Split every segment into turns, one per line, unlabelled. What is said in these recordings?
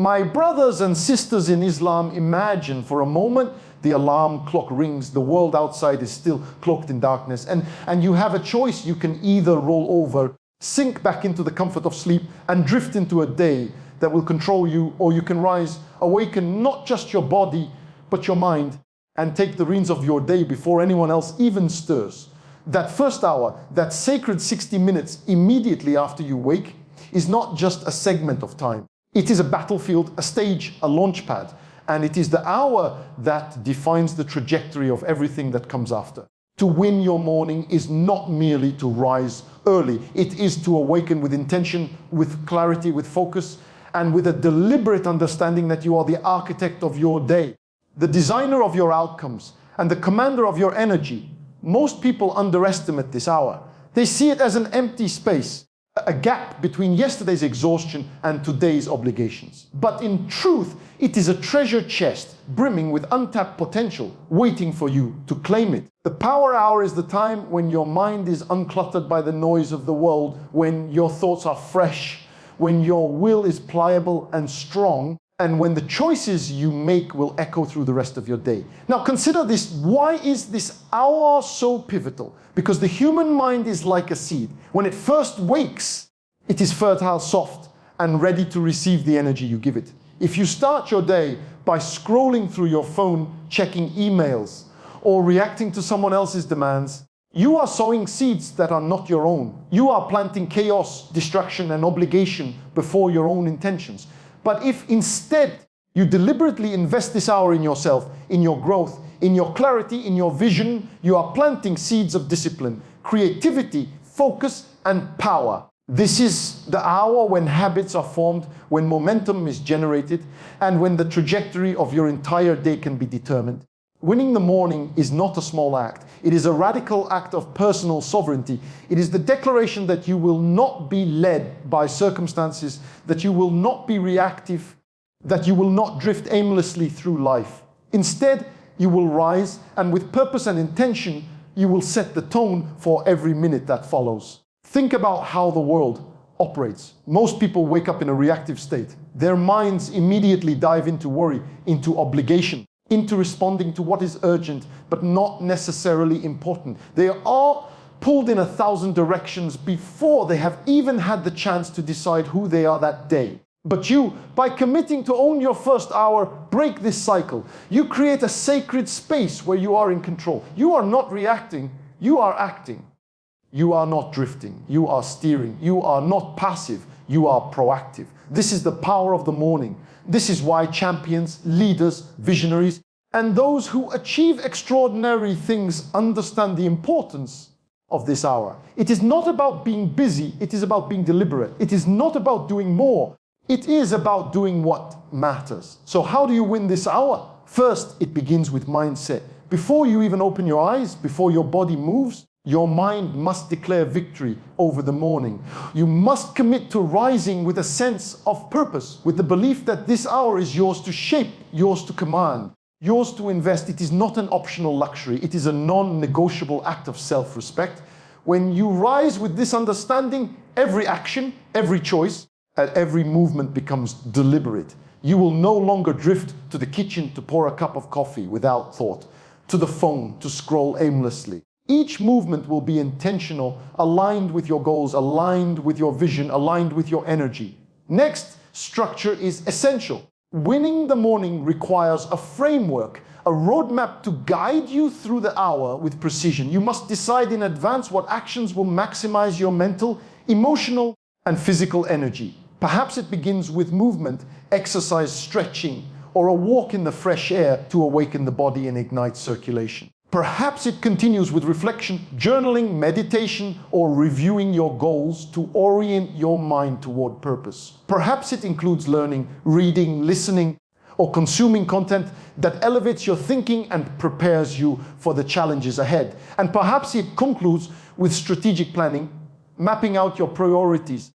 My brothers and sisters in Islam, imagine for a moment the alarm clock rings, the world outside is still cloaked in darkness, and you have a choice. You can either roll over, sink back into the comfort of sleep and drift into a day that will control you, or you can rise, awaken not just your body, but your mind, and take the reins of your day before anyone else even stirs. That first hour, that sacred 60 minutes immediately after you wake, is not just a segment of time. It is a battlefield, a stage, a launchpad, and it is the hour that defines the trajectory of everything that comes after. To win your morning is not merely to rise early. It is to awaken with intention, with clarity, with focus, and with a deliberate understanding that you are the architect of your day, the designer of your outcomes, and the commander of your energy. Most people underestimate this hour. They see it as an empty space, a gap between yesterday's exhaustion and today's obligations. But in truth, it is a treasure chest brimming with untapped potential, waiting for you to claim it. The power hour is the time when your mind is uncluttered by the noise of the world, when your thoughts are fresh, when your will is pliable and strong, and when the choices you make will echo through the rest of your day. Now consider this. Why is this hour so pivotal? Because the human mind is like a seed. When it first wakes, it is fertile, soft, and ready to receive the energy you give it. If you start your day by scrolling through your phone, checking emails, or reacting to someone else's demands, you are sowing seeds that are not your own. You are planting chaos, distraction, and obligation before your own intentions. But if instead you deliberately invest this hour in yourself, in your growth, in your clarity, in your vision, you are planting seeds of discipline, creativity, focus, and power. This is the hour when habits are formed, when momentum is generated, and when the trajectory of your entire day can be determined. Winning the morning is not a small act. It is a radical act of personal sovereignty. It is the declaration that you will not be led by circumstances, that you will not be reactive, that you will not drift aimlessly through life. Instead, you will rise, and with purpose and intention, you will set the tone for every minute that follows. Think about how the world operates. Most people wake up in a reactive state. Their minds immediately dive into worry, into obligation, into responding to what is urgent, but not necessarily important. They are pulled in 1,000 directions before they have even had the chance to decide who they are that day. But you, by committing to own your first hour, break this cycle. You create a sacred space where you are in control. You are not reacting, you are acting. You are not drifting, you are steering. You are not passive, you are proactive. This is the power of the morning. This is why champions, leaders, visionaries, and those who achieve extraordinary things understand the importance of this hour. It is not about being busy, it is about being deliberate. It is not about doing more, it is about doing what matters. So how do you win this hour? First, it begins with mindset. Before you even open your eyes, before your body moves, your mind must declare victory over the morning. You must commit to rising with a sense of purpose, with the belief that this hour is yours to shape, yours to command, yours to invest. It is not an optional luxury. It is a non-negotiable act of self-respect. When you rise with this understanding, every action, every choice, and every movement becomes deliberate. You will no longer drift to the kitchen to pour a cup of coffee without thought, to the phone to scroll aimlessly. Each movement will be intentional, aligned with your goals, aligned with your vision, aligned with your energy. Next, structure is essential. Winning the morning requires a framework, a roadmap to guide you through the hour with precision. You must decide in advance what actions will maximize your mental, emotional, and physical energy. Perhaps it begins with movement, exercise, stretching, or a walk in the fresh air to awaken the body and ignite circulation. Perhaps it continues with reflection, journaling, meditation, or reviewing your goals to orient your mind toward purpose. Perhaps it includes learning, reading, listening, or consuming content that elevates your thinking and prepares you for the challenges ahead. And perhaps it concludes with strategic planning, mapping out your priorities,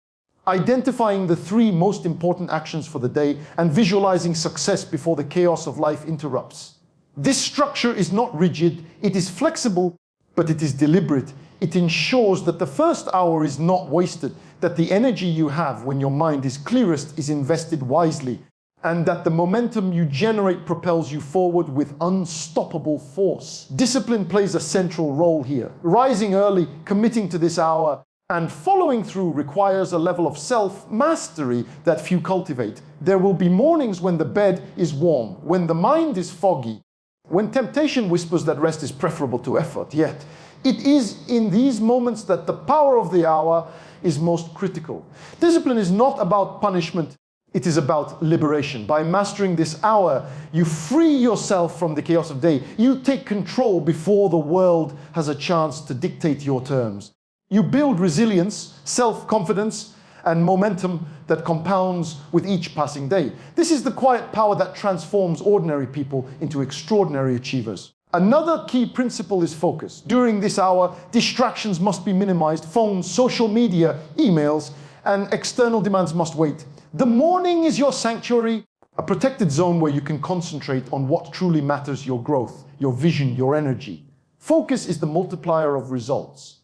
identifying the 3 most important actions for the day, and visualizing success before the chaos of life interrupts. This structure is not rigid, it is flexible, but it is deliberate. It ensures that the first hour is not wasted, that the energy you have when your mind is clearest is invested wisely, and that the momentum you generate propels you forward with unstoppable force. Discipline plays a central role here. Rising early, committing to this hour, and following through requires a level of self-mastery that few cultivate. There will be mornings when the bed is warm, when the mind is foggy, when temptation whispers that rest is preferable to effort. Yet, it is in these moments that the power of the hour is most critical. Discipline is not about punishment, it is about liberation. By mastering this hour, you free yourself from the chaos of day. You take control before the world has a chance to dictate your terms. You build resilience, self-confidence, and momentum that compounds with each passing day. This is the quiet power that transforms ordinary people into extraordinary achievers. Another key principle is focus. During this hour, distractions must be minimized. Phones, social media, emails, and external demands must wait. The morning is your sanctuary, a protected zone where you can concentrate on what truly matters: your growth, your vision, your energy. Focus is the multiplier of results.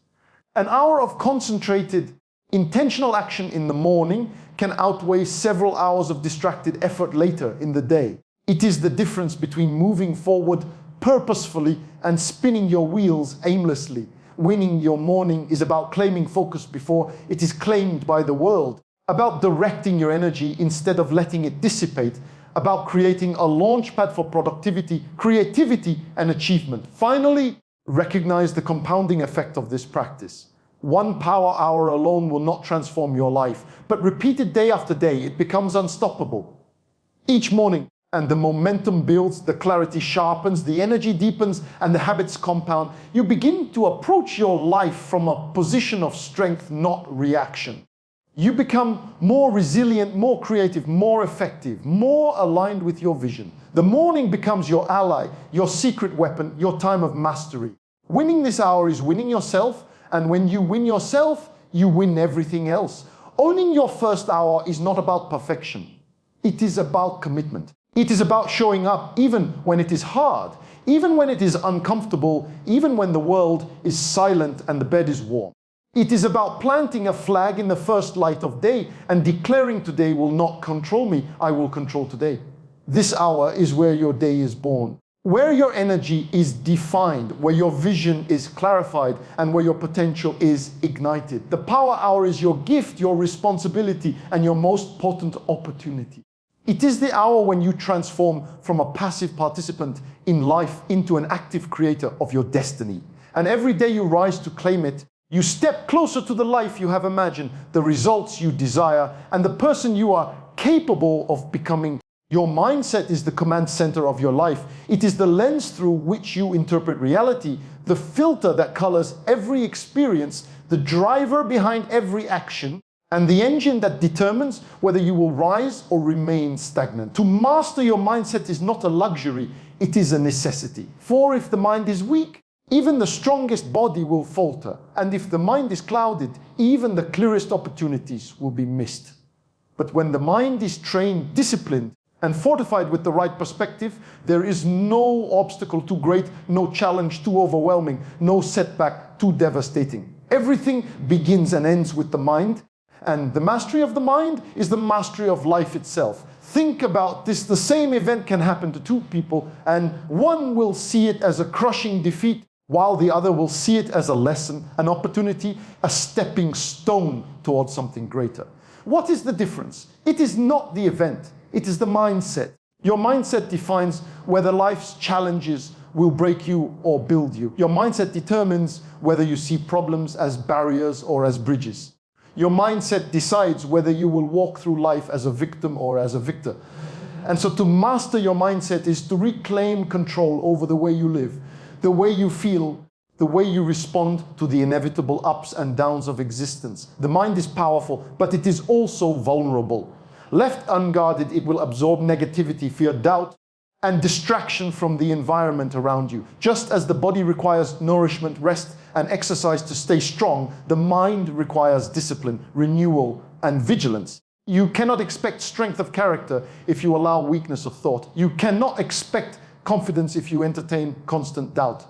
An hour of concentrated, intentional action in the morning can outweigh several hours of distracted effort later in the day. It is the difference between moving forward purposefully and spinning your wheels aimlessly. Winning your morning is about claiming focus before it is claimed by the world, about directing your energy instead of letting it dissipate, about creating a launchpad for productivity, creativity, and achievement. Finally, recognize the compounding effect of this practice. One power hour alone will not transform your life, but repeated day after day, it becomes unstoppable. Each morning, and the momentum builds, the clarity sharpens, the energy deepens, and the habits compound. You begin to approach your life from a position of strength, not reaction. You become more resilient, more creative, more effective, more aligned with your vision. The morning becomes your ally, your secret weapon, your time of mastery. Winning this hour is winning yourself, and when you win yourself, you win everything else. Owning your first hour is not about perfection. It is about commitment. It is about showing up even when it is hard, even when it is uncomfortable, even when the world is silent and the bed is warm. It is about planting a flag in the first light of day and declaring today will not control me, I will control today. This hour is where your day is born, where your energy is defined, where your vision is clarified, and where your potential is ignited. The power hour is your gift, your responsibility, and your most potent opportunity. It is the hour when you transform from a passive participant in life into an active creator of your destiny. And every day you rise to claim it, you step closer to the life you have imagined, the results you desire, and the person you are capable of becoming. Your mindset is the command center of your life. It is the lens through which you interpret reality, the filter that colors every experience, the driver behind every action, and the engine that determines whether you will rise or remain stagnant. To master your mindset is not a luxury, it is a necessity. For if the mind is weak, even the strongest body will falter. And if the mind is clouded, even the clearest opportunities will be missed. But when the mind is trained, disciplined, and fortified with the right perspective, there is no obstacle too great, no challenge too overwhelming, no setback too devastating. Everything begins and ends with the mind, and the mastery of the mind is the mastery of life itself. Think about this: the same event can happen to two people, and one will see it as a crushing defeat, while the other will see it as a lesson, an opportunity, a stepping stone towards something greater. What is the difference? It is not the event, it is the mindset. Your mindset defines whether life's challenges will break you or build you. Your mindset determines whether you see problems as barriers or as bridges. Your mindset decides whether you will walk through life as a victim or as a victor. And so to master your mindset is to reclaim control over the way you live, the way you feel, the way you respond to the inevitable ups and downs of existence. The mind is powerful, but it is also vulnerable. Left unguarded, it will absorb negativity, fear, doubt, and distraction from the environment around you. Just as the body requires nourishment, rest, and exercise to stay strong, the mind requires discipline, renewal, and vigilance. You cannot expect strength of character if you allow weakness of thought. You cannot expect confidence if you entertain constant doubt.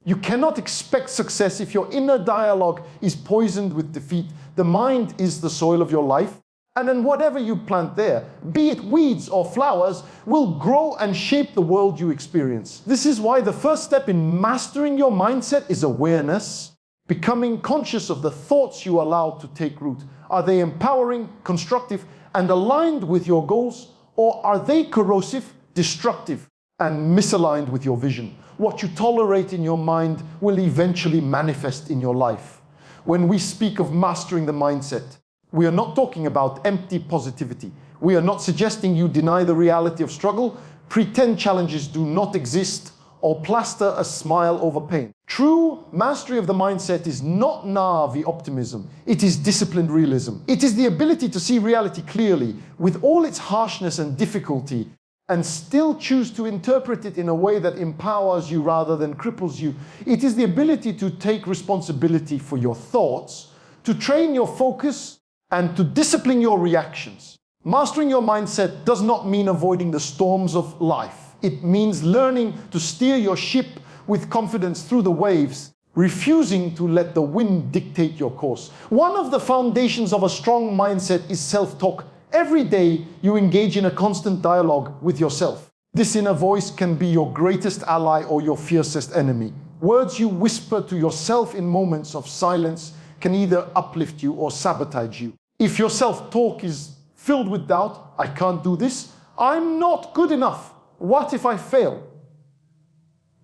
You cannot expect success if your inner dialogue is poisoned with defeat. The mind is the soil of your life, And then whatever you plant there, be it weeds or flowers, will grow and shape the world you experience. This is why the first step in mastering your mindset is awareness, becoming conscious of the thoughts you allow to take root. Are they empowering, constructive, and aligned with your goals, or are they corrosive, destructive, and misaligned with your vision? What you tolerate in your mind will eventually manifest in your life. When we speak of mastering the mindset, we are not talking about empty positivity. We are not suggesting you deny the reality of struggle, pretend challenges do not exist, or plaster a smile over pain. True mastery of the mindset is not Navi optimism. It is disciplined realism. It is the ability to see reality clearly, with all its harshness and difficulty, and still choose to interpret it in a way that empowers you rather than cripples you. It is the ability to take responsibility for your thoughts, to train your focus, and to discipline your reactions. Mastering your mindset does not mean avoiding the storms of life. It means learning to steer your ship with confidence through the waves, refusing to let the wind dictate your course. One of the foundations of a strong mindset is self-talk. Every day you engage in a constant dialogue with yourself. This inner voice can be your greatest ally or your fiercest enemy. Words you whisper to yourself in moments of silence can either uplift you or sabotage you. If your self-talk is filled with doubt, I can't do this, I'm not good enough, what if I fail?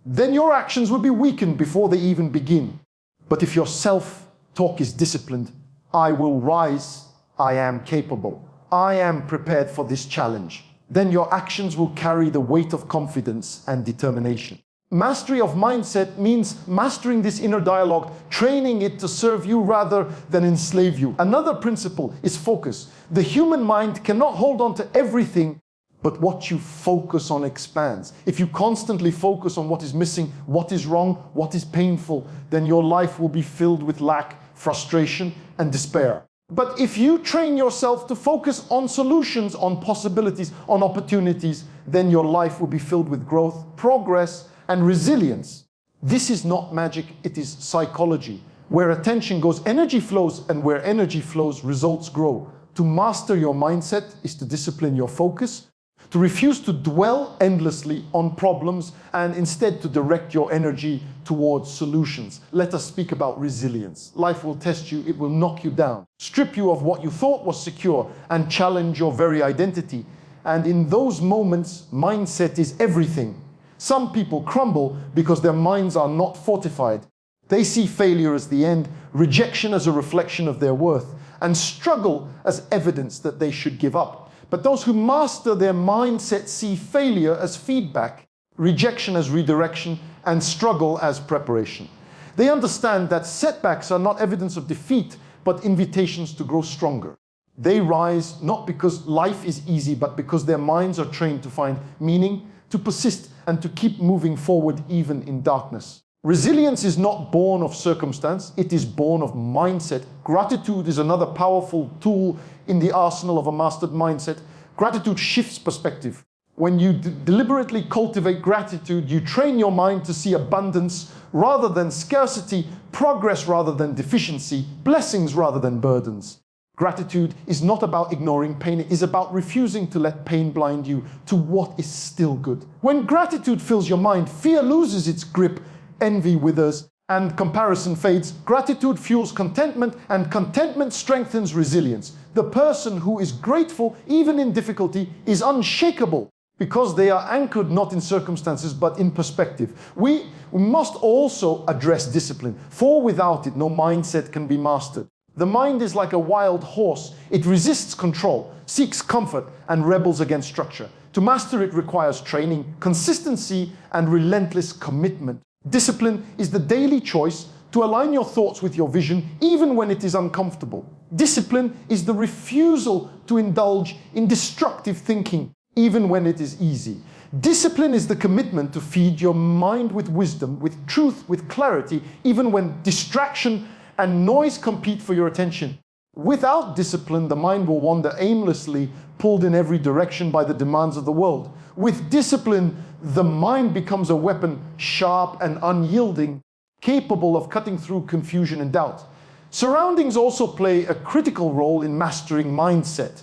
Then your actions will be weakened before they even begin. But if your self-talk is disciplined, I will rise, I am capable, I am prepared for this challenge, then your actions will carry the weight of confidence and determination. Mastery of mindset means mastering this inner dialogue, training it to serve you rather than enslave you. Another principle is focus. The human mind cannot hold on to everything, but what you focus on expands. If you constantly focus on what is missing, what is wrong, what is painful, then your life will be filled with lack, frustration, and despair. But if you train yourself to focus on solutions, on possibilities, on opportunities, then your life will be filled with growth, progress, and resilience. This is not magic, it is psychology. Where attention goes, energy flows, and where energy flows, results grow. To master your mindset is to discipline your focus, to refuse to dwell endlessly on problems, and instead to direct your energy towards solutions. Let us speak about resilience. Life will test you, it will knock you down, strip you of what you thought was secure, and challenge your very identity. And in those moments, mindset is everything. Some people crumble because their minds are not fortified. They see failure as the end, rejection as a reflection of their worth, and struggle as evidence that they should give up. But those who master their mindset see failure as feedback, rejection as redirection, and struggle as preparation. They understand that setbacks are not evidence of defeat, but invitations to grow stronger. They rise not because life is easy, but because their minds are trained to find meaning, to persist, and to keep moving forward even in darkness. Resilience is not born of circumstance, it is born of mindset. Gratitude is another powerful tool in the arsenal of a mastered mindset. Gratitude shifts perspective. When you deliberately cultivate gratitude, you train your mind to see abundance rather than scarcity, progress rather than deficiency, blessings rather than burdens. Gratitude is not about ignoring pain, it is about refusing to let pain blind you to what is still good. When gratitude fills your mind, fear loses its grip, envy withers, and comparison fades. Gratitude fuels contentment, and contentment strengthens resilience. The person who is grateful, even in difficulty, is unshakable because they are anchored not in circumstances but in perspective. We must also address discipline, for without it, no mindset can be mastered. The mind is like a wild horse. It resists control, seeks comfort, and rebels against structure. To master it requires training, consistency, and relentless commitment. Discipline is the daily choice to align your thoughts with your vision, even when it is uncomfortable. Discipline is the refusal to indulge in destructive thinking, even when it is easy. Discipline is the commitment to feed your mind with wisdom, with truth, with clarity, even when distraction and noise compete for your attention. Without discipline, the mind will wander aimlessly, pulled in every direction by the demands of the world. With discipline, the mind becomes a weapon, sharp and unyielding, capable of cutting through confusion and doubt. Surroundings also play a critical role in mastering mindset.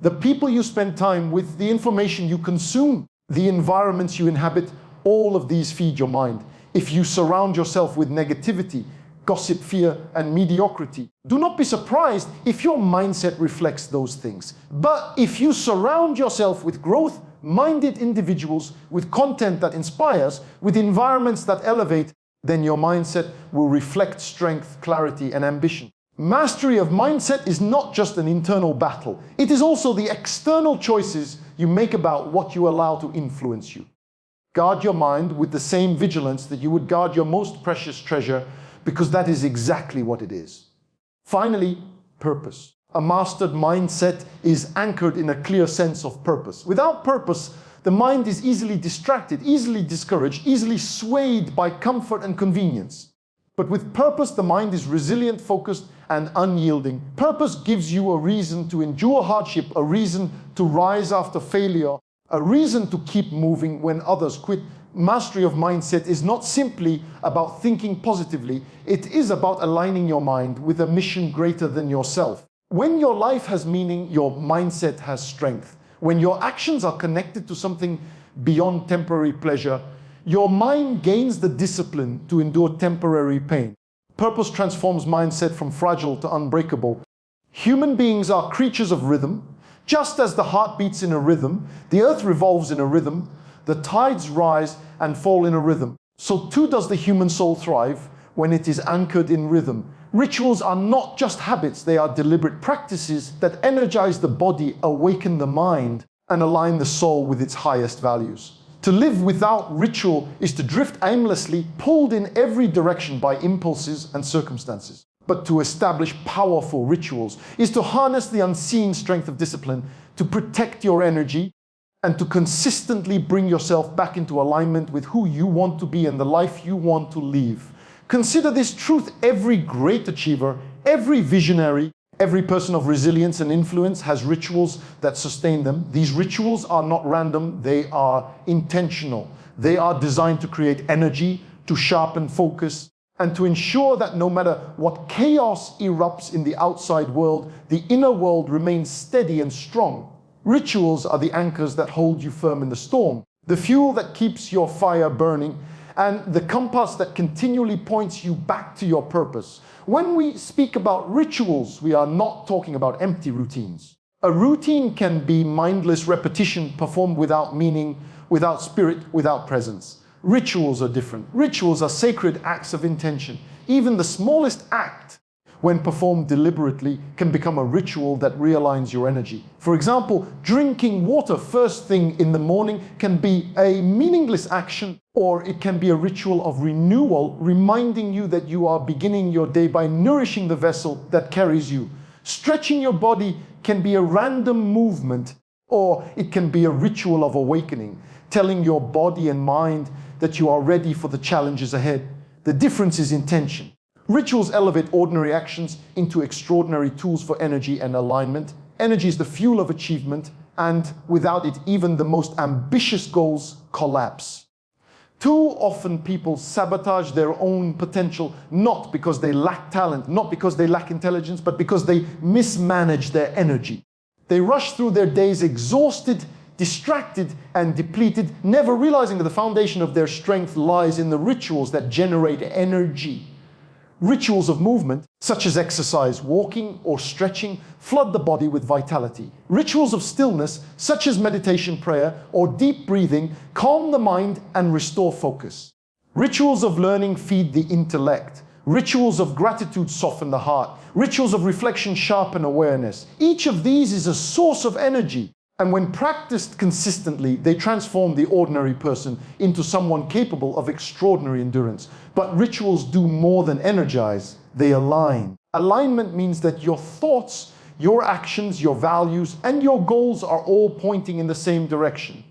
The people you spend time with, the information you consume, the environments you inhabit, all of these feed your mind. If you surround yourself with negativity, gossip, fear, and mediocrity, do not be surprised if your mindset reflects those things. But if you surround yourself with growth-minded individuals, with content that inspires, with environments that elevate, then your mindset will reflect strength, clarity, and ambition. Mastery of mindset is not just an internal battle. It is also the external choices you make about what you allow to influence you. Guard your mind with the same vigilance that you would guard your most precious treasure, because that is exactly what it is. Finally, purpose. A mastered mindset is anchored in a clear sense of purpose. Without purpose, the mind is easily distracted, easily discouraged, easily swayed by comfort and convenience. But with purpose, the mind is resilient, focused, and unyielding. Purpose gives you a reason to endure hardship, a reason to rise after failure, a reason to keep moving when others quit. Mastery of mindset is not simply about thinking positively. It is about aligning your mind with a mission greater than yourself. When your life has meaning, your mindset has strength. When your actions are connected to something beyond temporary pleasure, your mind gains the discipline to endure temporary pain. Purpose transforms mindset from fragile to unbreakable. Human beings are creatures of rhythm. Just as the heart beats in a rhythm, the earth revolves in a rhythm, the tides rise and fall in a rhythm. So too does the human soul thrive when it is anchored in rhythm. Rituals are not just habits, they are deliberate practices that energize the body, awaken the mind, and align the soul with its highest values. To live without ritual is to drift aimlessly, pulled in every direction by impulses and circumstances. But to establish powerful rituals is to harness the unseen strength of discipline, to protect your energy, and to consistently bring yourself back into alignment with who you want to be and the life you want to live. Consider this truth: every great achiever, every visionary, every person of resilience and influence has rituals that sustain them. These rituals are not random, they are intentional. They are designed to create energy, to sharpen focus, and to ensure that no matter what chaos erupts in the outside world, the inner world remains steady and strong. Rituals are the anchors that hold you firm in the storm, the fuel that keeps your fire burning, and the compass that continually points you back to your purpose. When we speak about rituals, we are not talking about empty routines. A routine can be mindless repetition performed without meaning, without spirit, without presence. Rituals are different. Rituals are sacred acts of intention. Even the smallest act, when performed deliberately, can become a ritual that realigns your energy. For example, drinking water first thing in the morning can be a meaningless action, or it can be a ritual of renewal, reminding you that you are beginning your day by nourishing the vessel that carries you. Stretching your body can be a random movement, or it can be a ritual of awakening, telling your body and mind that you are ready for the challenges ahead. The difference is intention. Rituals elevate ordinary actions into extraordinary tools for energy and alignment. Energy is the fuel of achievement, and without it, even the most ambitious goals collapse. Too often people sabotage their own potential, not because they lack talent, not because they lack intelligence, but because they mismanage their energy. They rush through their days exhausted, distracted, and depleted, never realizing that the foundation of their strength lies in the rituals that generate energy. Rituals of movement, such as exercise, walking, or stretching, flood the body with vitality. Rituals of stillness, such as meditation, prayer, or deep breathing, calm the mind and restore focus. Rituals of learning feed the intellect. Rituals of gratitude soften the heart. Rituals of reflection sharpen awareness. Each of these is a source of energy, and when practiced consistently, they transform the ordinary person into someone capable of extraordinary endurance. But rituals do more than energize, they align. Alignment means that your thoughts, your actions, your values, and your goals are all pointing in the same direction.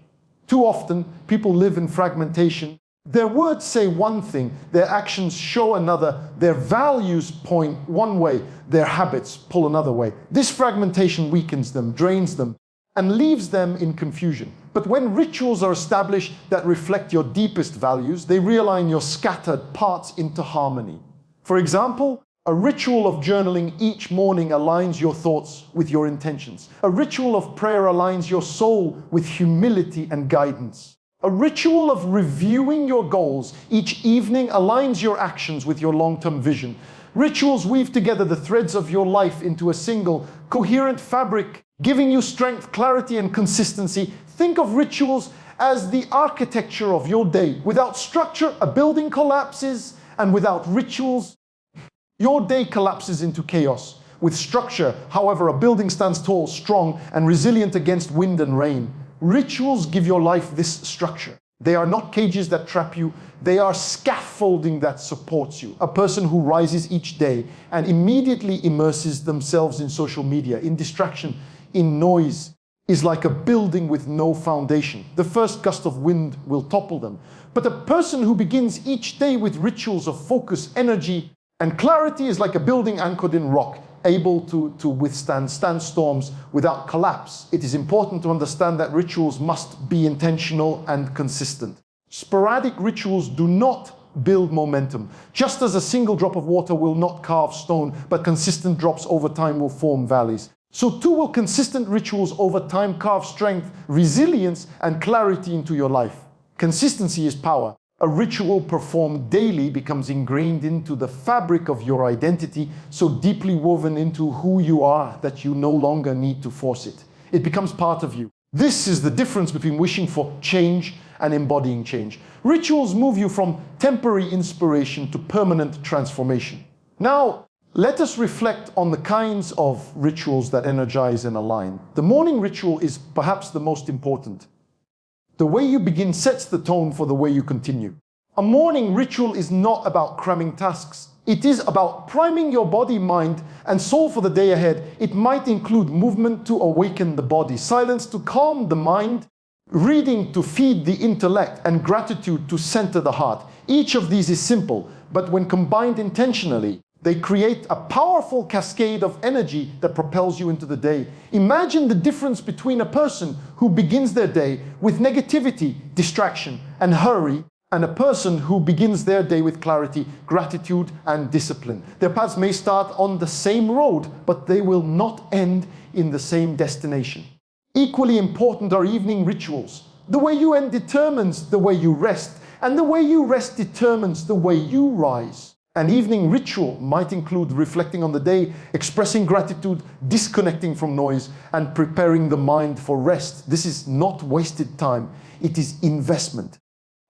Too often, people live in fragmentation. Their words say one thing, their actions show another, their values point one way, their habits pull another way. This fragmentation weakens them, drains them, and leaves them in confusion. But when rituals are established that reflect your deepest values, they realign your scattered parts into harmony. For example, A ritual of journaling each morning aligns your thoughts with your intentions. A ritual of prayer aligns your soul with humility and guidance. A ritual of reviewing your goals each evening aligns your actions with your long-term vision. Rituals weave together the threads of your life into a single, coherent fabric, giving you strength, clarity, and consistency. Think of rituals as the architecture of your day. Without structure, a building collapses, and without rituals, your day collapses into chaos. With structure, however, a building stands tall, strong, and resilient against wind and rain. Rituals give your life this structure. They are not cages that trap you, they are scaffolding that supports you. A person who rises each day and immediately immerses themselves in social media, in distraction, in noise, is like a building with no foundation. The first gust of wind will topple them. But a person who begins each day with rituals of focus, energy, and clarity is like a building anchored in rock, able to withstand storms without collapse. It is important to understand that rituals must be intentional and consistent. Sporadic rituals do not build momentum. Just as a single drop of water will not carve stone, but consistent drops over time will form valleys. So too will consistent rituals over time carve strength, resilience, and clarity into your life. Consistency is power. A ritual performed daily becomes ingrained into the fabric of your identity, so deeply woven into who you are that you no longer need to force it. It becomes part of you. This is the difference between wishing for change and embodying change. Rituals move you from temporary inspiration to permanent transformation. Now, let us reflect on the kinds of rituals that energize and align. The morning ritual is perhaps the most important. The way you begin sets the tone for the way you continue. A morning ritual is not about cramming tasks. It is about priming your body, mind, and soul for the day ahead. It might include movement to awaken the body, silence to calm the mind, reading to feed the intellect, and gratitude to center the heart. Each of these is simple, but when combined intentionally, they create a powerful cascade of energy that propels you into the day. Imagine the difference between a person who begins their day with negativity, distraction, and hurry, and a person who begins their day with clarity, gratitude, and discipline. Their paths may start on the same road, but they will not end in the same destination. Equally important are evening rituals. The way you end determines the way you rest, and the way you rest determines the way you rise. An evening ritual might include reflecting on the day, expressing gratitude, disconnecting from noise, and preparing the mind for rest. This is not wasted time, it is investment.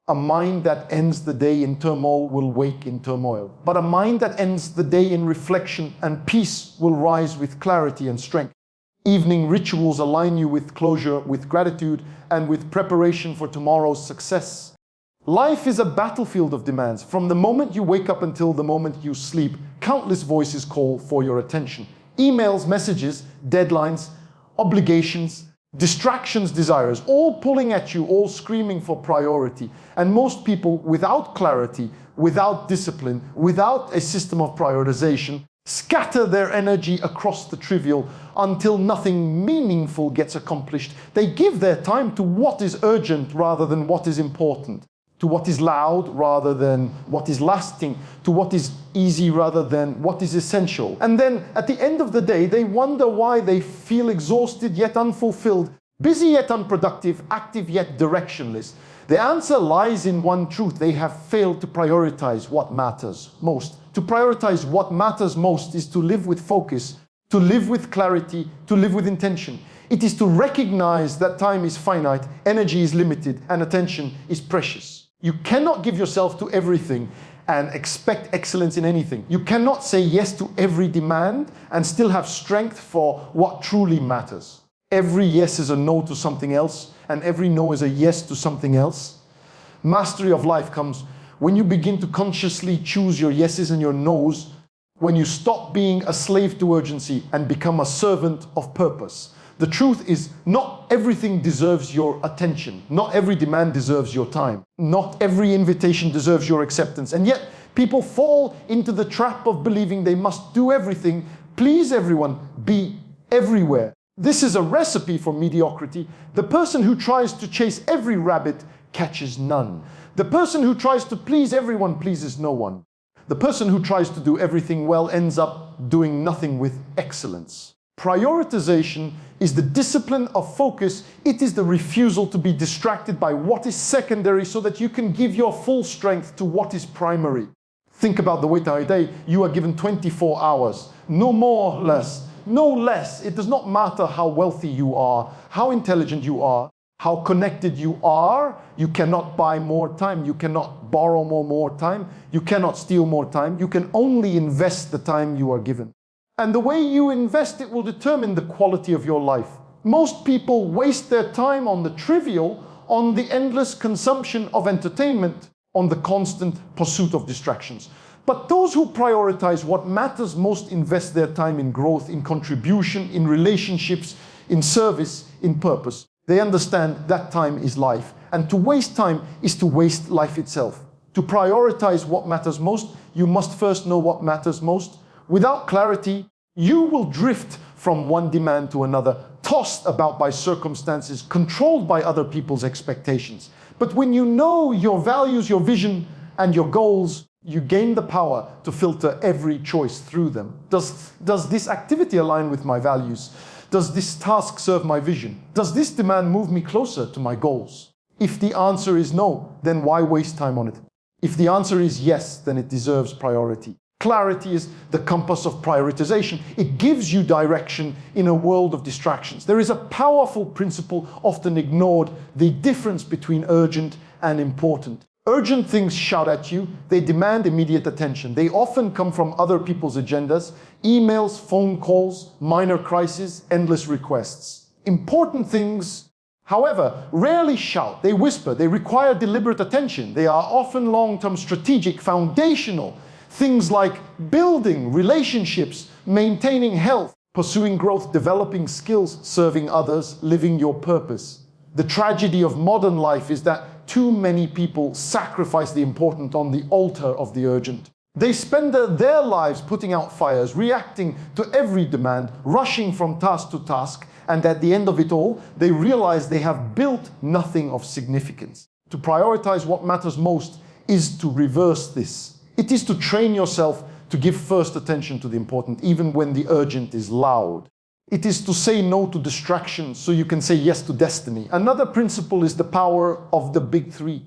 A mind that ends the day in turmoil will wake in turmoil. But a mind that ends the day in reflection and peace will rise with clarity and strength. Evening rituals align you with closure, with gratitude, and with preparation for tomorrow's success. Life is a battlefield of demands. From the moment you wake up until the moment you sleep, countless voices call for your attention. Emails, messages, deadlines, obligations, distractions, desires, all pulling at you, all screaming for priority. And most people, without clarity, without discipline, without a system of prioritization, scatter their energy across the trivial until nothing meaningful gets accomplished. They give their time to what is urgent rather than what is important, to what is loud rather than what is lasting, to what is easy rather than what is essential. And then at the end of the day, they wonder why they feel exhausted yet unfulfilled, busy yet unproductive, active yet directionless. The answer lies in one truth: they have failed to prioritize what matters most. To prioritize what matters most is to live with focus, to live with clarity, to live with intention. It is to recognize that time is finite, energy is limited, and attention is precious. You cannot give yourself to everything and expect excellence in anything. You cannot say yes to every demand and still have strength for what truly matters. Every yes is a no to something else, and every no is a yes to something else. Mastery of life comes when you begin to consciously choose your yeses and your nos, when you stop being a slave to urgency and become a servant of purpose. The truth is, not everything deserves your attention. Not every demand deserves your time. Not every invitation deserves your acceptance. And yet, people fall into the trap of believing they must do everything, please everyone, be everywhere. This is a recipe for mediocrity. The person who tries to chase every rabbit catches none. The person who tries to please everyone pleases no one. The person who tries to do everything well ends up doing nothing with excellence. Prioritization is the discipline of focus. It is the refusal to be distracted by what is secondary so that you can give your full strength to what is primary. Think about the way today you are given 24 hours, no more or less, no less. It does not matter how wealthy you are, how intelligent you are, how connected you are. You cannot buy more time. You cannot borrow more time. You cannot steal more time. You can only invest the time you are given. And the way you invest it will determine the quality of your life. Most people waste their time on the trivial, on the endless consumption of entertainment, on the constant pursuit of distractions. But those who prioritize what matters most invest their time in growth, in contribution, in relationships, in service, in purpose. They understand that time is life. And to waste time is to waste life itself. To prioritize what matters most, you must first know what matters most. Without clarity, you will drift from one demand to another, tossed about by circumstances, controlled by other people's expectations. But when you know your values, your vision, and your goals, you gain the power to filter every choice through them. Does this activity align with my values? Does this task serve my vision? Does this demand move me closer to my goals? If the answer is no, then why waste time on it? If the answer is yes, then it deserves priority. Clarity is the compass of prioritization. It gives you direction in a world of distractions. There is a powerful principle often ignored, the difference between urgent and important. Urgent things shout at you. They demand immediate attention. They often come from other people's agendas, emails, phone calls, minor crises, endless requests. Important things, however, rarely shout. They whisper. They require deliberate attention. They are often long-term, strategic, foundational. Things like building relationships, maintaining health, pursuing growth, developing skills, serving others, living your purpose. The tragedy of modern life is that too many people sacrifice the important on the altar of the urgent. They spend their lives putting out fires, reacting to every demand, rushing from task to task, and at the end of it all, they realize they have built nothing of significance. To prioritize what matters most is to reverse this. It is to train yourself to give first attention to the important, even when the urgent is loud. It is to say no to distractions so you can say yes to destiny. Another principle is the power of the big three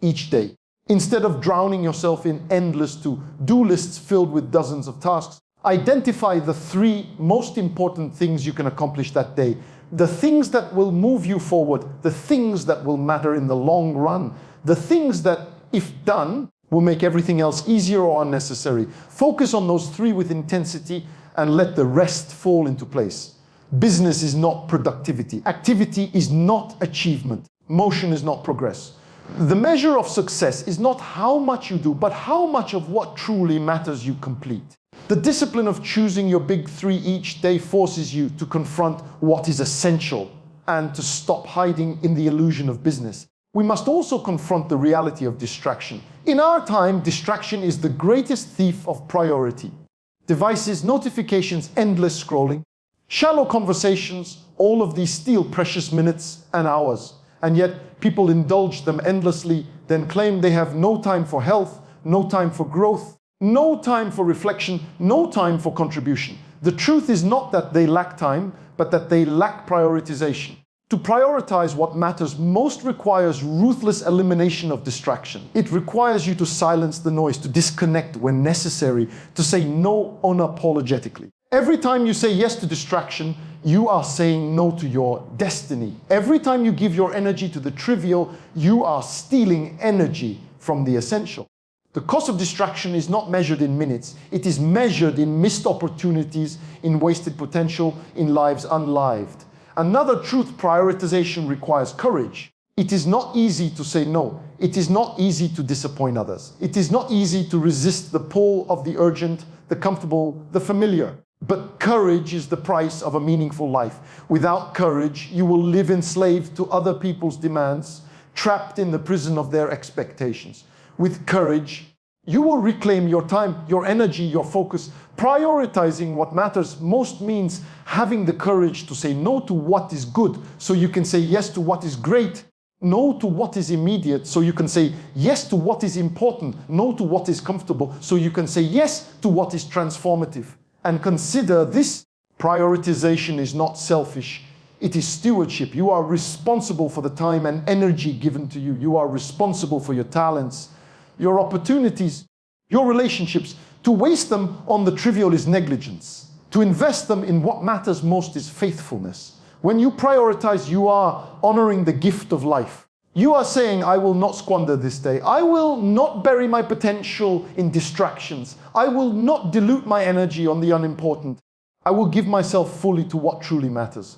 each day. Instead of drowning yourself in endless to-do lists filled with dozens of tasks, identify the three most important things you can accomplish that day. The things that will move you forward, the things that will matter in the long run, the things that, if done, will make everything else easier or unnecessary. Focus on those three with intensity and let the rest fall into place. Business is not productivity. Activity is not achievement. Motion is not progress. The measure of success is not how much you do, but how much of what truly matters you complete. The discipline of choosing your big three each day forces you to confront what is essential and to stop hiding in the illusion of business. We must also confront the reality of distraction. In our time, distraction is the greatest thief of priority. Devices, notifications, endless scrolling, shallow conversations, all of these steal precious minutes and hours. And yet people indulge them endlessly, then claim they have no time for health, no time for growth, no time for reflection, no time for contribution. The truth is not that they lack time, but that they lack prioritization. To prioritize what matters most requires ruthless elimination of distraction. It requires you to silence the noise, to disconnect when necessary, to say no unapologetically. Every time you say yes to distraction, you are saying no to your destiny. Every time you give your energy to the trivial, you are stealing energy from the essential. The cost of distraction is not measured in minutes. It is measured in missed opportunities, in wasted potential, in lives unlived. Another truth: prioritization requires courage. It is not easy to say no. It is not easy to disappoint others. It is not easy to resist the pull of the urgent, the comfortable, the familiar. But courage is the price of a meaningful life. Without courage, you will live enslaved to other people's demands, trapped in the prison of their expectations. With courage, you will reclaim your time, your energy, your focus. Prioritizing what matters most means having the courage to say no to what is good so you can say yes to what is great. No to what is immediate, so you can say yes to what is important. No to what is comfortable, so you can say yes to what is transformative. And consider this prioritization is not selfish. It is stewardship. You are responsible for the time and energy given to you. You are responsible for your talents, your opportunities, your relationships. To waste them on the trivial is negligence. To invest them in what matters most is faithfulness. When you prioritize, you are honoring the gift of life. You are saying, I will not squander this day. I will not bury my potential in distractions. I will not dilute my energy on the unimportant. I will give myself fully to what truly matters.